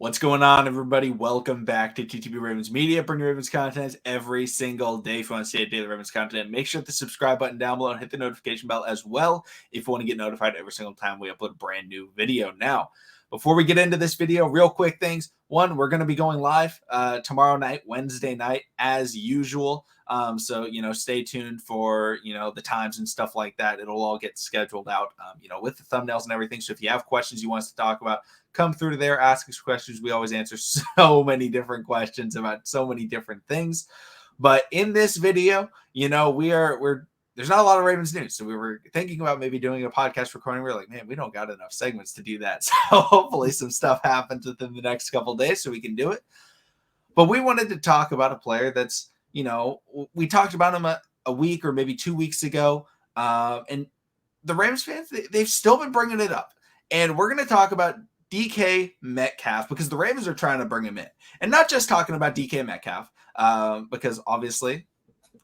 What's going on, everybody? Welcome back to TTB Ravens Media. Bring your Ravens content every single day. If you want to see daily Ravens content, make sure to hit the subscribe button down below and hit the notification bell as well if you want to get notified every single time we upload a brand new video. Now, before we get into this video, real quick things. One, we're going to be going live tomorrow night, Wednesday night, as usual. So, stay tuned for, the times and stuff like that. It'll all get scheduled out, with the thumbnails and everything. So if you have questions you want us to talk about, come through to there, ask us questions. We always answer so many different questions about so many different things. But in this video, there's not a lot of Ravens news. So we were thinking about maybe doing a podcast recording. We were like, man, we don't got enough segments to do that. So hopefully some stuff happens within the next couple of days so we can do it. But we wanted to talk about a player that's, we talked about him a week or maybe 2 weeks ago. And the Rams fans, they've still been bringing it up. And we're going to talk about DK Metcalf because the Ravens are trying to bring him in. And not just talking about DK Metcalf, because obviously,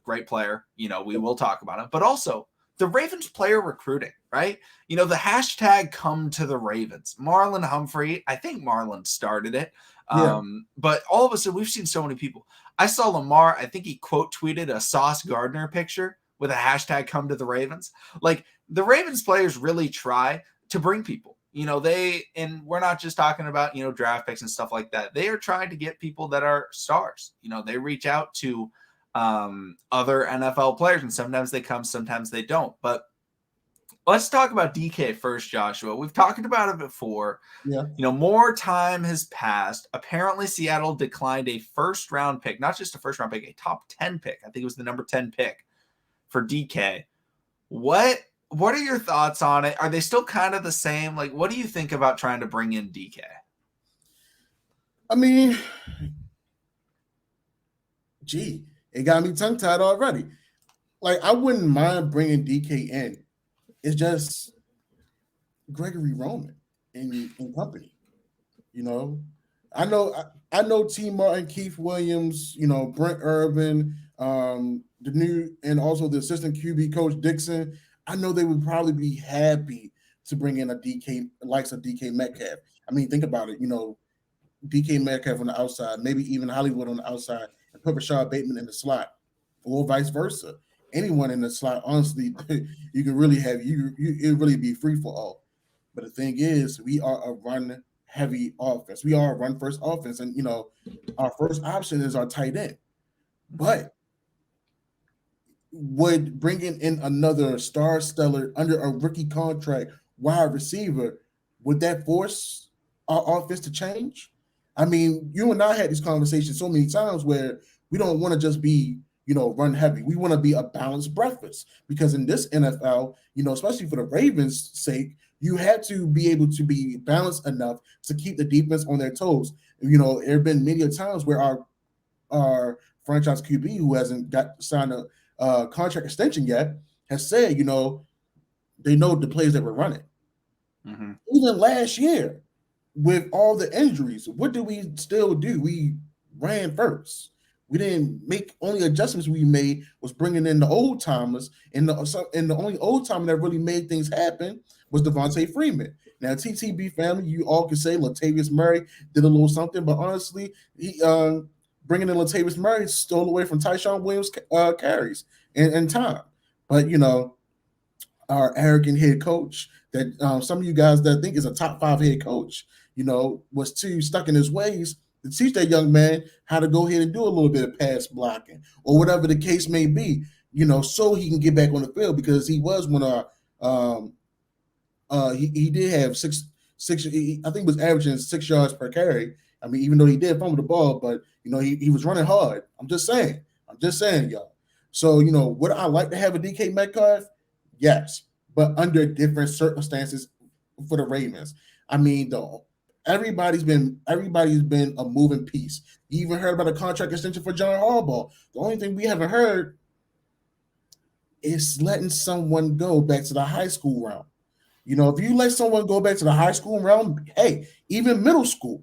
great player, we will talk about him, but also the Ravens player recruiting, right? The hashtag come to the Ravens. Marlon Humphrey, I think Marlon started it. But all of a sudden, we've seen so many people. I saw Lamar, I think he quote tweeted a Sauce Gardner picture with a hashtag come to the Ravens. Like the Ravens players really try to bring people. And we're not just talking about, draft picks and stuff like that. They are trying to get people that are stars. They reach out to other NFL players, and sometimes they come, sometimes they don't. But let's talk about DK first, Joshua. We've talked about it before. Yeah. More time has passed. Apparently, Seattle declined a first-round pick, not just a first-round pick, a top 10 pick. I think it was the number 10 pick for DK. What are your thoughts on it? Are they still kind of the same? Like, what do you think about trying to bring in DK? I mean, it got me tongue-tied already. Like, I wouldn't mind bringing DK in. It's just Gregory Roman and company. I know T. Martin, Keith Williams, Brent Urban, the new and also the assistant QB coach Dixon. I know they would probably be happy to bring in a DK, likes of DK Metcalf. I mean, think about it. DK Metcalf on the outside, maybe even Hollywood on the outside, and put Rashad Bateman in the slot, or vice versa. Anyone in the slot, honestly, you can really have it'd really be free for all. But the thing is, we are a run-heavy offense. We are a run-first offense, and our first option is our tight end. But would bringing in another star stellar under a rookie contract wide receiver, would that force our offense to change? I mean, you and I had these conversations so many times where we don't want to just be, run heavy. We want to be a balanced breakfast because in this NFL, especially for the Ravens' sake, you have to be able to be balanced enough to keep the defense on their toes. There have been many times where our franchise QB who hasn't got signed a contract extension yet has said, they know the plays that we're running. Mm-hmm. Even last year, with all the injuries, what did we still do? We ran first. We didn't make only adjustments we made was bringing in the old timers, and the only old timer that really made things happen was Devontae Freeman. Now, TTB family, you all can say Latavius Murray did a little something, but honestly, he bringing in Latavius Murray stole away from Tyshawn Williams' carries and time. But our arrogant head coach that some of you guys that think is a top 5 head coach, was too stuck in his ways to teach that young man how to go ahead and do a little bit of pass blocking or whatever the case may be, so he can get back on the field because he was one of he did have six. I think he was averaging 6 yards per carry. I mean, even though he did fumble the ball, but he was running hard. I'm just saying, y'all. So would I like to have a DK Metcalf? Yes, but under different circumstances for the Ravens. I mean, everybody's been a moving piece. You even heard about a contract extension for John Harbaugh. The only thing we haven't heard is letting someone go back to the high school realm. If you let someone go back to the high school realm, hey, even middle school,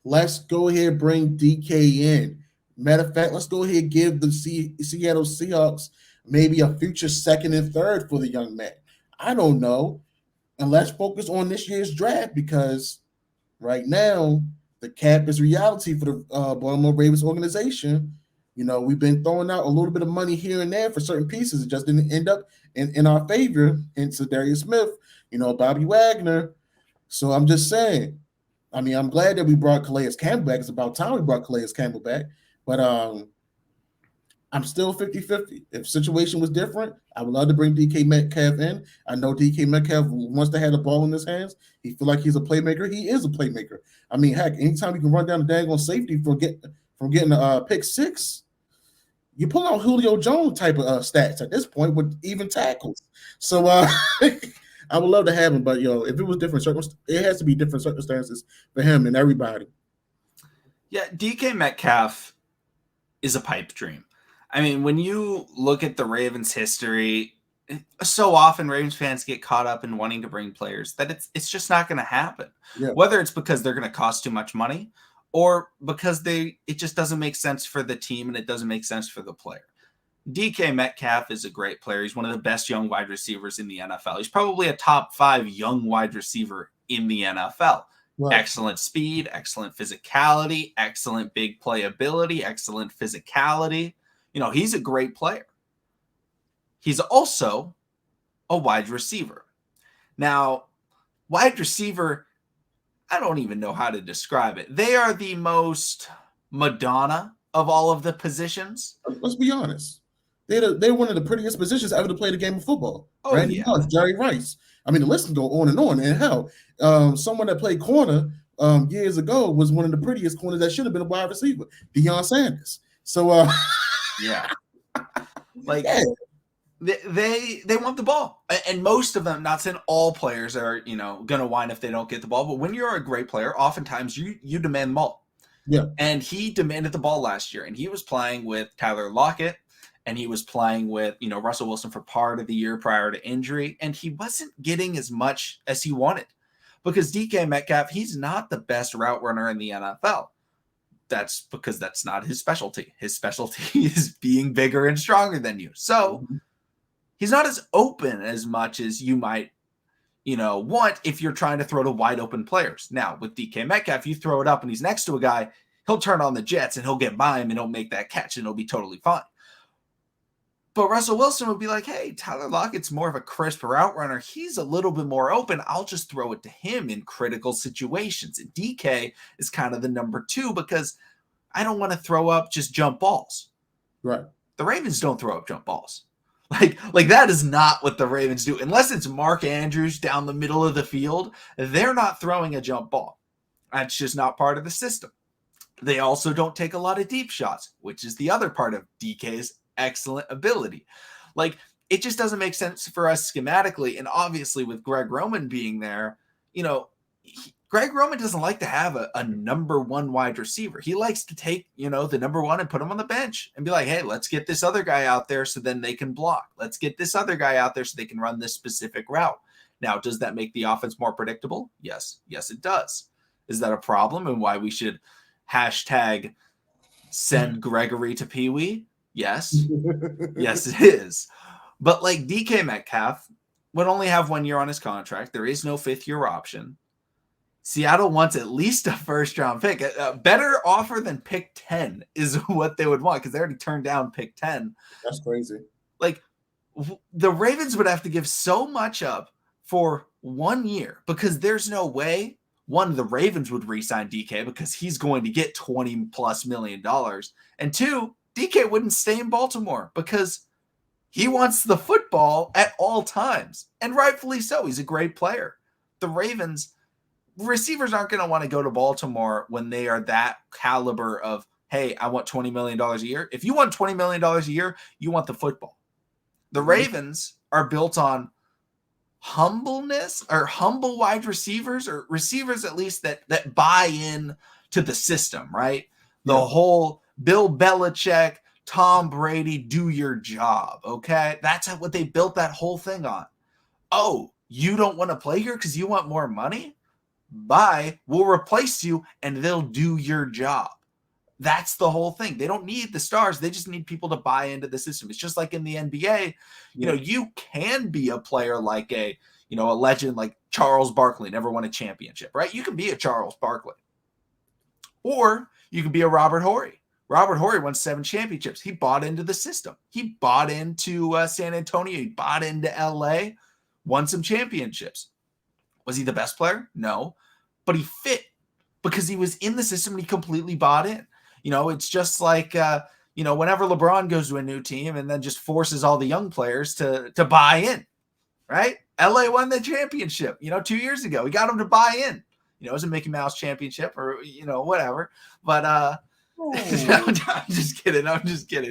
let's go ahead and bring DK in. Matter of fact, let's go ahead and give the Seattle Seahawks maybe a future second and third for the young man. I don't know. And let's focus on this year's draft because right now the cap is reality for the Baltimore Ravens organization. We've been throwing out a little bit of money here and there for certain pieces. It just didn't end up in our favor. And so Darius Smith, Bobby Wagner. So I'm just saying, I'm glad that we brought Calais Campbell back. It's about time we brought Calais Campbell back. But I'm still 50-50. If situation was different, I would love to bring DK Metcalf in. I know DK Metcalf wants to have the ball in his hands. He feel like he's a playmaker. He is a playmaker. Heck, anytime you can run down the daggone safety from getting a pick six, you pull out Julio Jones type of stats at this point with even tackles. So I would love to have him, but if it was different circumstances, it has to be different circumstances for him and everybody. Yeah, DK Metcalf is a pipe dream. When you look at the Ravens' history, so often Ravens fans get caught up in wanting to bring players that it's just not going to happen. Yeah. Whether it's because they're going to cost too much money or because it just doesn't make sense for the team and it doesn't make sense for the player. DK Metcalf is a great player. He's one of the best young wide receivers in the NFL. He's probably a top 5 young wide receiver in the NFL. Right. Excellent speed, excellent physicality, excellent big playability, excellent physicality. He's a great player. He's also a wide receiver. Now, wide receiver, I don't even know how to describe it. They are the most Madonna of all of the positions. Let's be honest. They're one of the prettiest positions ever to play the game of football. Oh, Randy Moss, Jerry Rice. The list can go on and on. And hell, someone that played corner years ago was one of the prettiest corners that should have been a wide receiver, Deion Sanders. So, yeah. They want the ball. And most of them, not saying all players are, going to whine if they don't get the ball. But when you're a great player, oftentimes you demand the ball. Yeah. And he demanded the ball last year. And he was playing with Tyler Lockett. And he was playing with, Russell Wilson for part of the year prior to injury. And he wasn't getting as much as he wanted. Because DK Metcalf, he's not the best route runner in the NFL. That's because that's not his specialty. His specialty is being bigger and stronger than you. So he's not as open as much as you might, want if you're trying to throw to wide open players. Now, with DK Metcalf, you throw it up and he's next to a guy, he'll turn on the jets and he'll get by him and he'll make that catch and it'll be totally fine. But Russell Wilson would be like, hey, Tyler Lockett's more of a crisp route runner. He's a little bit more open. I'll just throw it to him in critical situations. And DK is kind of the number 2 because I don't want to throw up just jump balls. Right. The Ravens don't throw up jump balls. Like that is not what the Ravens do. Unless it's Mark Andrews down the middle of the field, they're not throwing a jump ball. That's just not part of the system. They also don't take a lot of deep shots, which is the other part of DK's excellent ability. It just doesn't make sense for us schematically. And obviously with Greg Roman being there, Greg Roman doesn't like to have a number 1 wide receiver. He likes to take, the number 1 and put him on the bench and be like, hey, let's get this other guy out there so then they can block. Let's get this other guy out there so they can run this specific route. Now, does that make the offense more predictable? Yes. Yes, it does. Is that a problem and why we should hashtag send Gregory to Pee Wee? Yes. Yes, it is. But DK Metcalf would only have 1 year on his contract. There is no 5th-year option. Seattle wants at least a first-round pick. A better offer than pick 10 is what they would want because they already turned down pick 10. That's crazy. The Ravens would have to give so much up for 1 year because there's no way, one, the Ravens would re-sign DK because he's going to get $20+ million. And 2, DK wouldn't stay in Baltimore because he wants the football at all times. And rightfully so. He's a great player. The Ravens, receivers aren't going to want to go to Baltimore when they are that caliber of, hey, I want $20 million a year. If you want $20 million a year, you want the football. The Ravens are built on humbleness or humble wide receivers or receivers at least that buy in to the system, right? The whole Bill Belichick, Tom Brady, do your job, okay? That's what they built that whole thing on. Oh, you don't want to play here because you want more money? Bye. We'll replace you and they'll do your job. That's the whole thing. They don't need the stars. They just need people to buy into the system. It's just like in the NBA, you can be a player like a legend like Charles Barkley, never won a championship, right? You can be a Charles Barkley. Or you could be a Robert Horry. Robert Horry won 7 championships. He bought into the system. He bought into San Antonio. He bought into LA, won some championships. Was he the best player? No, but he fit because he was in the system and he completely bought in. It's just like, whenever LeBron goes to a new team and then just forces all the young players to buy in, right? LA won the championship, 2 years ago. He got them to buy in. It was a Mickey Mouse championship or, whatever. But I'm just kidding.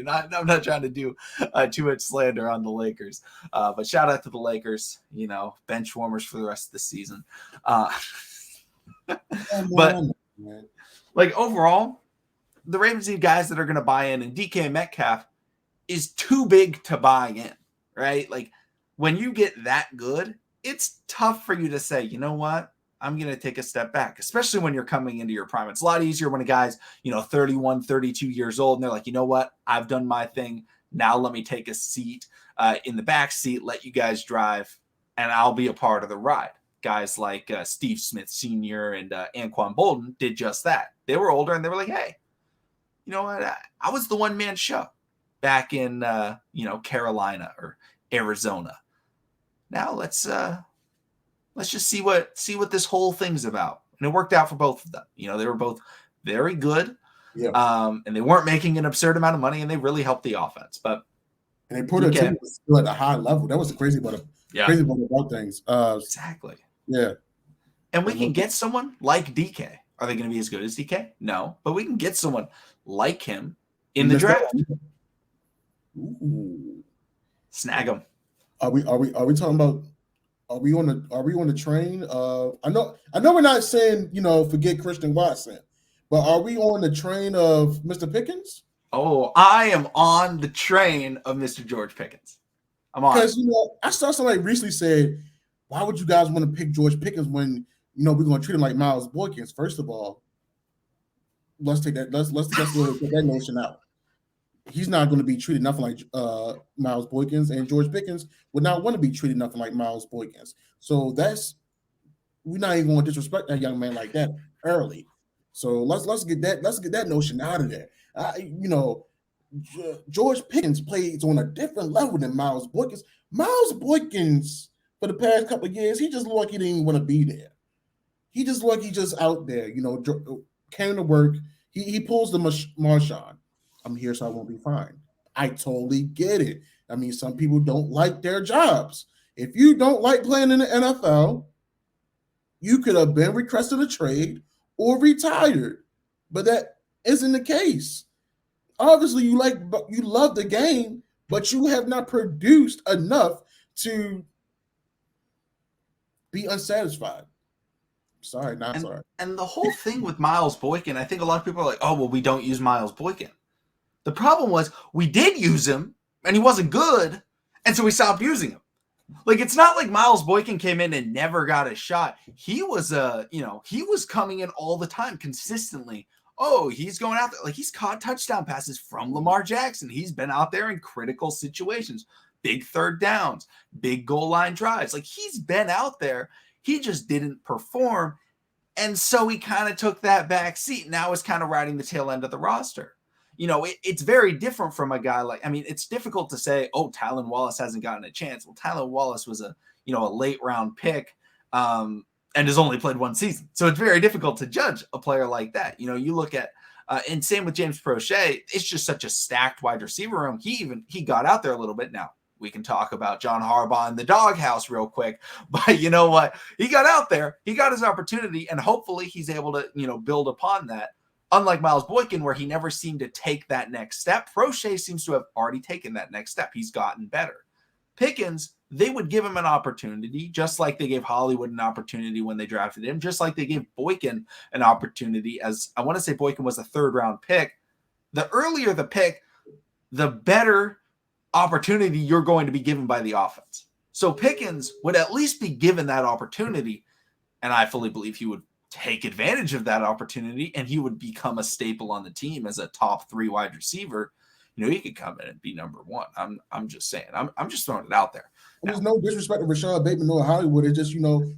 I'm not trying to do too much slander on the Lakers. But shout out to the Lakers, bench warmers for the rest of the season. But like overall, the Ravens need guys that are going to buy in, and DK Metcalf is too big to buy in, right? Like when you get that good, it's tough for you to say, you know what? I'm going to take a step back, especially when you're coming into your prime. It's a lot easier when a guy's, 31, 32 years old, and they're like, you know what? I've done my thing. Now let me take a seat in the back seat, let you guys drive, and I'll be a part of the ride. Guys like Steve Smith Sr. and Anquan Bolden did just that. They were older, and they were like, hey, you know what? I was the one-man show back in, Carolina or Arizona. Now let's just see what this whole thing's about. And it worked out for both of them. They were both very good. Yeah. And they weren't making an absurd amount of money, and they really helped the offense. But they put their team still at a high level. That was the crazy part about things. Exactly. Yeah. And we can get someone like DK. Are they going to be as good as DK? No. But we can get someone like him in the draft. Ooh. Snag him. Are we talking about? Are we on the train? I know we're not saying forget Christian Watson, but are we on the train of Mr. Pickens? Oh, I am on the train of Mr. George Pickens. I'm on. Because I saw somebody recently said, why would you guys want to pick George Pickens when we're going to treat him like Miles Boykins? First of all, let's take that. Let's take that notion out. He's not going to be treated nothing like Miles Boykins, and George Pickens would not want to be treated nothing like Miles Boykins. So we're not even going to disrespect that young man like that early. So let's get that notion out of there. George Pickens plays on a different level than Miles Boykins. Miles Boykins, for the past couple of years, he just looked like he didn't even want to be there. He just looked like he just out there, came to work. He pulls the Marshawn. I'm here so I won't be fine. I totally get it. I mean, some people don't like their jobs. If you don't like playing in the NFL, you could have been requested a trade or retired, but that isn't the case. Obviously, you love the game, but you have not produced enough to be unsatisfied. Sorry. And the whole thing with Miles Boykin, I think a lot of people are like, oh, well, we don't use Miles Boykin. The problem was we did use him, and he wasn't good, and so we stopped using him. Like, it's not like Miles Boykin came in and never got a shot. He was he was coming in all the time, consistently. Oh, he's going out there. Like, he's caught touchdown passes from Lamar Jackson. He's been out there in critical situations, big third downs, big goal line drives. Like, he's been out there. He just didn't perform, and so he kind of took that back seat. Now is kind of riding the tail end of the roster. It's very different from a guy like, it's difficult to say, oh, Tylan Wallace hasn't gotten a chance. Well, Tylan Wallace was a late round pick and has only played one season. So it's very difficult to judge a player like that. You look at, and same with James Prochet, it's just such a stacked wide receiver room. He got out there a little bit. Now we can talk about John Harbaugh in the doghouse real quick, but you know what? He got out there, he got his opportunity, and hopefully he's able to, build upon that. Unlike Miles Boykin, where he never seemed to take that next step, Prochet seems to have already taken that next step. He's gotten better. Pickens, they would give him an opportunity, just like they gave Hollywood an opportunity when they drafted him, just like they gave Boykin an opportunity. As I want to say Boykin was a third-round pick. The earlier the pick, the better opportunity you're going to be given by the offense. So Pickens would at least be given that opportunity, and I fully believe he would take advantage of that opportunity, and he would become a staple on the team as a top 3 wide receiver. He could come in and be number 1. I'm just saying. I'm just throwing it out there. there's no disrespect to Rashad Bateman or Hollywood. It's just,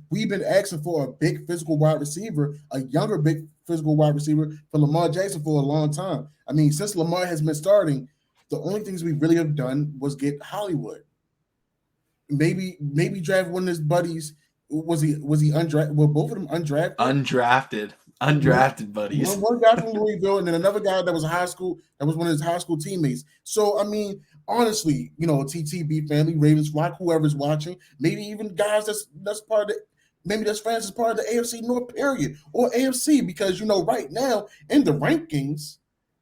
we've been asking for a big physical wide receiver, a younger big physical wide receiver for Lamar Jackson for a long time. I mean, since Lamar has been starting, the only things we really have done was get Hollywood. Maybe draft one of his buddies. Was he undrafted? Were both of them undrafted? Undrafted buddies. One guy from Louisville, and then another guy that was one of his high school teammates. So I mean, honestly, TTB family, Ravens flock, whoever's watching, maybe even guys that's part of the, maybe that's fans as part of the AFC North period or AFC, because right now in the rankings,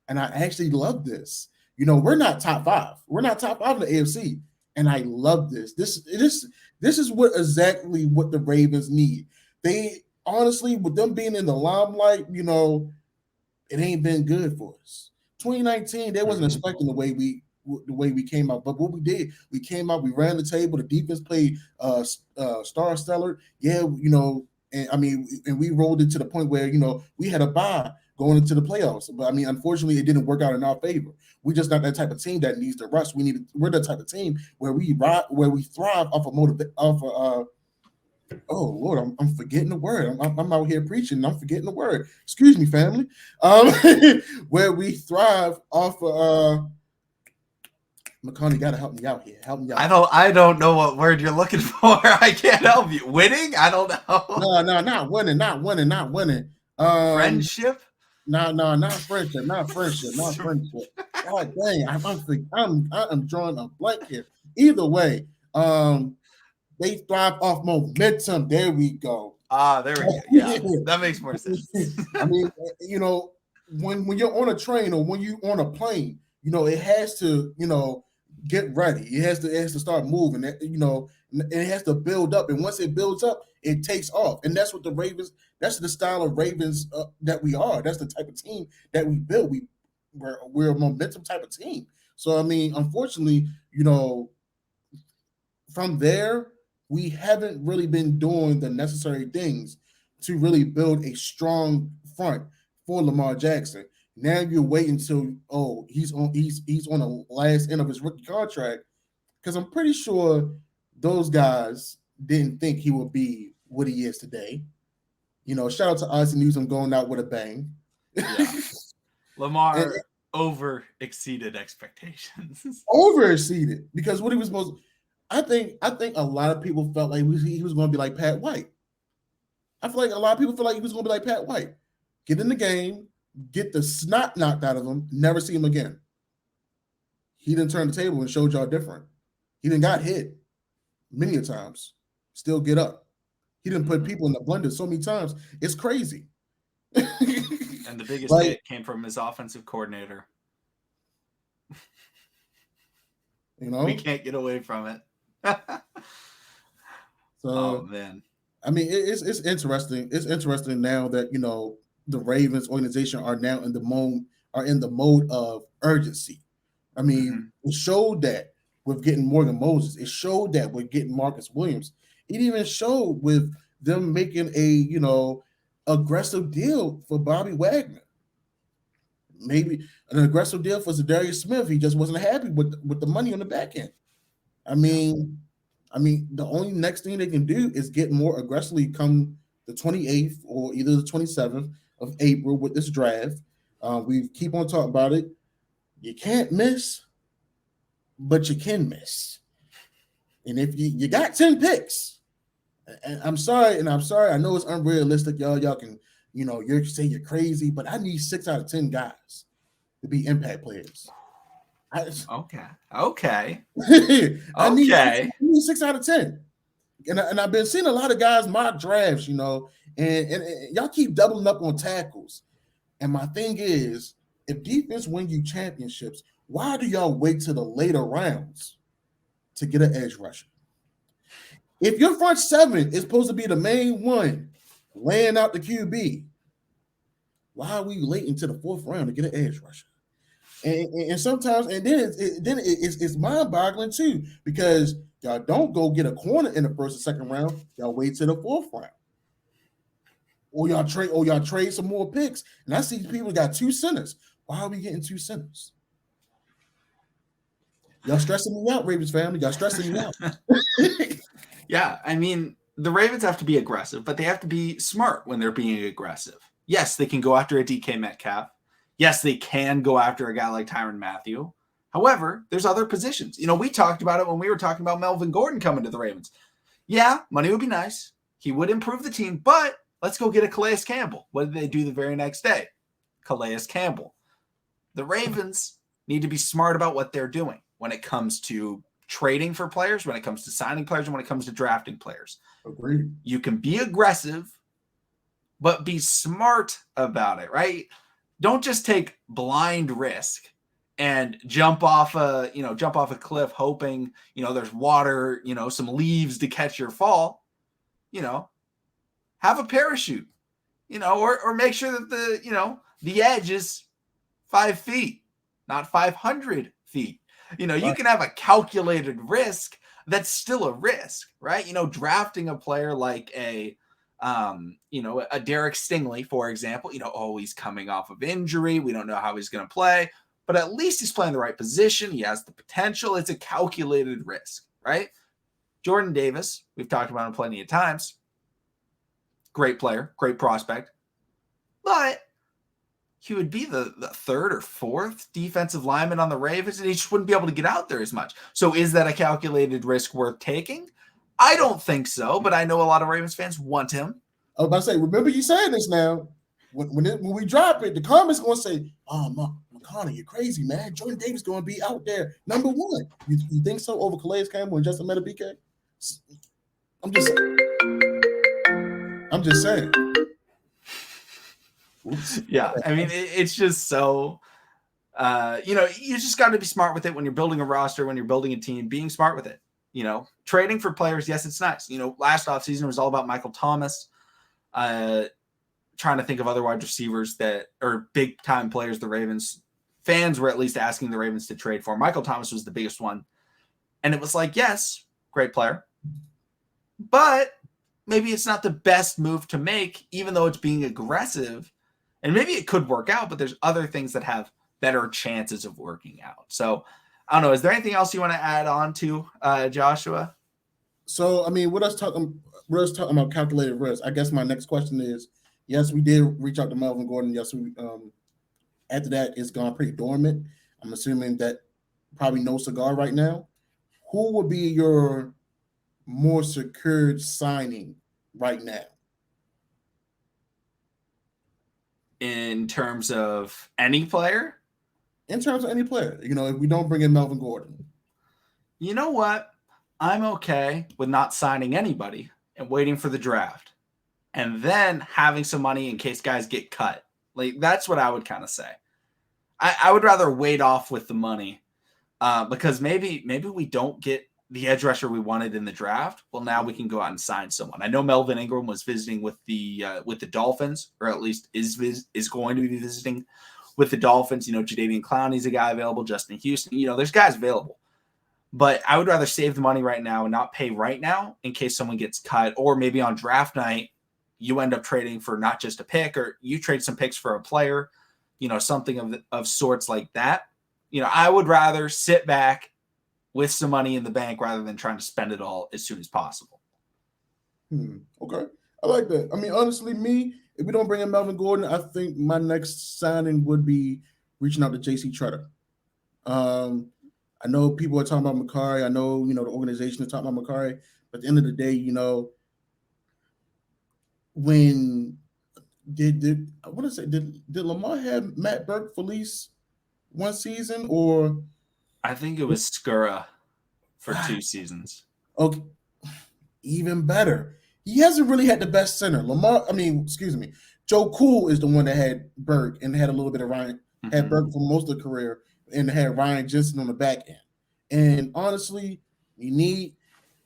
and I actually love this. We're not top 5. We're not top 5 in the AFC, and I love this. This is exactly what the Ravens need. They honestly, with them being in the limelight, it ain't been good for us. 2019, they wasn't expecting the way we came out, but what we did, we came out, we ran the table. The defense played star stellar. Yeah, and we rolled it to the point where we had a bye going into the playoffs. But I mean, unfortunately, it didn't work out in our favor. We're just not that type of team that needs to rush. We're the type of team where we thrive off of oh Lord, I'm forgetting the word. I'm out here preaching and I'm forgetting the word. Excuse me, family. Where we thrive off of McConnell, you gotta help me out here. Help me out. I don't know what word you're looking for. I can't help you. Winning? I don't know. No, not winning. Friendship? No, not friendship. God dang, I'm drawing a blank here. Either way, they thrive off momentum. There we go. There we go. Yeah, that makes more sense. I mean, when you're on a train or when you're on a plane, it has to, get ready. It has to start moving. It has to build up, and once it builds up, it takes off. And that's what the Ravens. That's the style of Ravens that we are. That's the type of team that we build. We're a momentum type of team. So I mean, unfortunately, from there, we haven't really been doing the necessary things to really build a strong front for Lamar Jackson. Now you're waiting until he's on the last end of his rookie contract, because I'm pretty sure those guys didn't think he would be what he is today. Shout out to Ozzie Newsome going out with a bang. Yeah. Lamar over exceeded expectations. Over exceeded, because what he was supposed to, I think a lot of people felt like he was going to be like Pat White. I feel like a lot of people feel like he was going to be like Pat White. Get in the game, get the snot knocked out of him, never see him again. He didn't turn the table and showed y'all different. He didn't got hit many a times, still get up. He didn't put people in the blender so many times. It's crazy. And the biggest hit came from his offensive coordinator. We can't get away from it. So, man. I mean, it's interesting. It's interesting now that the Ravens organization are now in the mode of urgency. I mean, It showed that with getting Morgan Moses. It showed that with getting Marcus Williams. It even showed with them making a aggressive deal for Bobby Wagner. Maybe an aggressive deal for Zadarius Smith. He just wasn't happy with the money on the back end. I mean, the only next thing they can do is get more aggressively come the 28th or either the 27th of April with this draft. We keep on talking about it. You can't miss, but you can miss. And if you got 10 picks, and I'm sorry, I know it's unrealistic, y'all can, you're saying you're crazy, but I need 6 out of 10 guys to be impact players. Okay. I need 6 out of 10. And I've been seeing a lot of guys mock drafts, and y'all keep doubling up on tackles. And my thing is, if defense win you championships, why do y'all wait till the later rounds to get an edge rusher? If your front seven is supposed to be the main one laying out the QB, why are we late into the 4th round to get an edge rusher? And sometimes, and then it's mind-boggling too, because y'all don't go get a corner in the 1st or 2nd round. Y'all wait till the 4th round, or y'all trade some more picks. And I see people got 2 centers. Why are we getting 2 centers? Y'all stressing me out, Ravens family. Y'all stressing me out. Yeah, I mean, the Ravens have to be aggressive, but they have to be smart when they're being aggressive. Yes, they can go after a DK Metcalf. Yes, they can go after a guy like Tyrann Mathieu. However, there's other positions. We talked about it when we were talking about Melvin Gordon coming to the Ravens. Yeah, money would be nice. He would improve the team, but let's go get a Calais Campbell. What did they do the very next day? Calais Campbell. The Ravens need to be smart about what they're doing when it comes to trading for players, when it comes to signing players, and when it comes to drafting players. Agreed. You can be aggressive, but be smart about it, right? Don't just take blind risk and jump off a cliff hoping, there's water, some leaves to catch your fall. Have a parachute, or make sure that the edge is 5 feet, not 500 feet. You can have a calculated risk that's still a risk, right? Drafting a player like a Derek Stingley, for example, he's coming off of injury. We don't know how he's going to play, but at least he's playing the right position. He has the potential. It's a calculated risk, right? Jordan Davis, we've talked about him plenty of times. Great player, great prospect, but he would be the third or fourth defensive lineman on the Ravens, and he just wouldn't be able to get out there as much. So is that a calculated risk worth taking? I don't think so, but I know a lot of Ravens fans want him. I was about to say, remember you saying this now. When we drop it, the comments going to say, oh, McConnell, you're crazy, man. Jordan Davis going to be out there number one. You think so over Calais Campbell and Justin Metabike? I'm just saying. Oops. Yeah, I mean, it's just so, you just got to be smart with it when you're building a roster, when you're building a team, being smart with it. Trading for players, yes, it's nice. Last offseason was all about Michael Thomas, trying to think of other wide receivers that are big-time players the Ravens fans were at least asking the Ravens to trade for. Michael Thomas was the biggest one. And it was like, yes, great player, but maybe it's not the best move to make, even though it's being aggressive. And maybe it could work out, but there's other things that have better chances of working out. So I don't know. Is there anything else you want to add on to, Joshua? So, I mean, we're just talking about calculated risk. I guess my next question is, yes, we did reach out to Melvin Gordon. Yes, we after that, it's gone pretty dormant. I'm assuming that probably no cigar right now. Who would be your more secured signing right now? In terms of any player? In terms of any player. If we don't bring in Melvin Gordon. You know what? I'm okay with not signing anybody and waiting for the draft. And then having some money in case guys get cut. Like, that's what I would kind of say. I would rather wait off with the money because maybe we don't get the edge rusher we wanted in the draft. Well, now we can go out and sign someone. I know Melvin Ingram was visiting with the Dolphins, or at least is going to be visiting with the Dolphins. Jadeveon Clowney's a guy available. Justin Houston. There's guys available. But I would rather save the money right now and not pay right now in case someone gets cut, or maybe on draft night you end up trading for not just a pick, or you trade some picks for a player. Something of sorts like that. I would rather sit back with some money in the bank rather than trying to spend it all as soon as possible. Okay. I like that. I mean, honestly, if we don't bring in Melvin Gordon, I think my next signing would be reaching out to J.C. Tretter. I know people are talking about Makari. I know, the organization is talking about Makari. But at the end of the day, when did Lamar have Matt Burke for at least one season, or I think it was Skura for 2 seasons. Okay, even better. He hasn't really had the best center. Joe Cool is the one that had Burke and had a little bit of Ryan. Mm-hmm. Had Burke for most of the career and had Ryan Jensen on the back end. And honestly, you need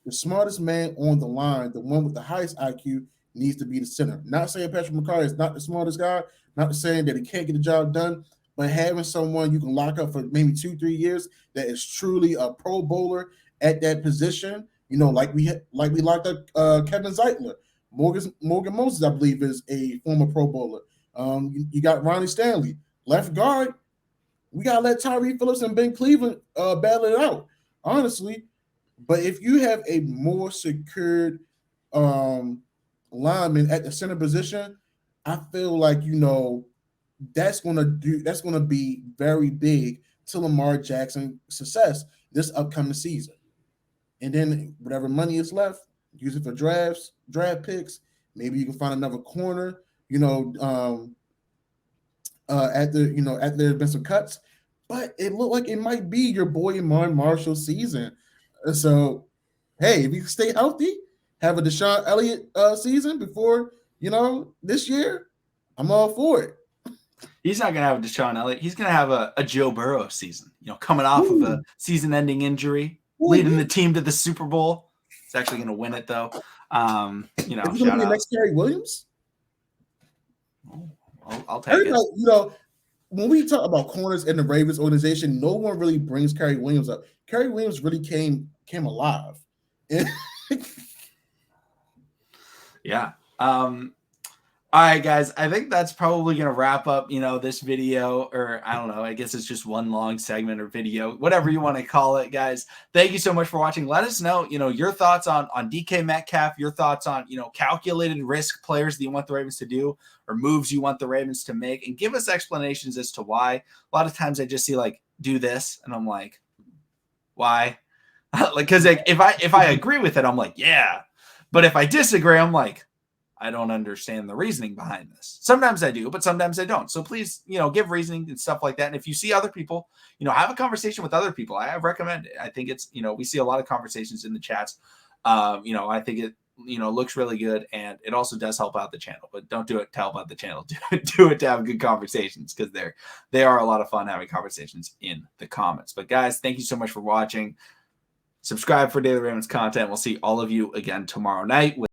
the smartest man on the line, the one with the highest IQ, needs to be the center. Not saying Patrick McCarry is not the smartest guy, not saying that he can't get the job done, but having someone you can lock up for maybe 2-3 years that is truly a Pro Bowler at that position, like we locked up Kevin Zeitler. Morgan Moses, I believe, is a former Pro Bowler. You got Ronnie Stanley, left guard. We gotta let Tyree Phillips and Ben Cleveland battle it out, honestly. But if you have a more secured lineman at the center position, I feel like that's gonna be very big to Lamar Jackson's success this upcoming season. And then whatever money is left, use it for draft picks. Maybe you can find another corner. After there's been some cuts, but it looked like it might be your boy Amon Marshall season. So, hey, if you stay healthy, have a Deshaun Elliott season before this year, I'm all for it. He's not going to have a Deshaun Elliott. He's going to have a Joe Burrow season, coming off of a season-ending injury, leading the team to the Super Bowl. He's actually going to win it, though. Is he going to be the next Kerry Williams? I'll take it. When we talk about corners in the Ravens organization, no one really brings Kerry Williams up. Kerry Williams really came alive. Yeah. All right, guys, I think that's probably going to wrap up, this video, or I don't know, I guess it's just one long segment or video, whatever you want to call it, guys. Thank you so much for watching. Let us know, your thoughts on DK Metcalf, your thoughts on, calculated risk players that you want the Ravens to do or moves you want the Ravens to make, and give us explanations as to why. A lot of times I just see do this, and I'm like, why? Because if I agree with it, I'm like, yeah. But if I disagree, I'm like, I don't understand the reasoning behind this. Sometimes I do, but sometimes I don't. So please, give reasoning and stuff like that. And if you see other people, have a conversation with other people. I recommend it. I think it's, we see a lot of conversations in the chats. I think it, looks really good, and it also does help out the channel. But don't do it to help out the channel. Do it to have good conversations, because they are a lot of fun having conversations in the comments. But guys, thank you so much for watching. Subscribe for Daily Ravens content. We'll see all of you again tomorrow night.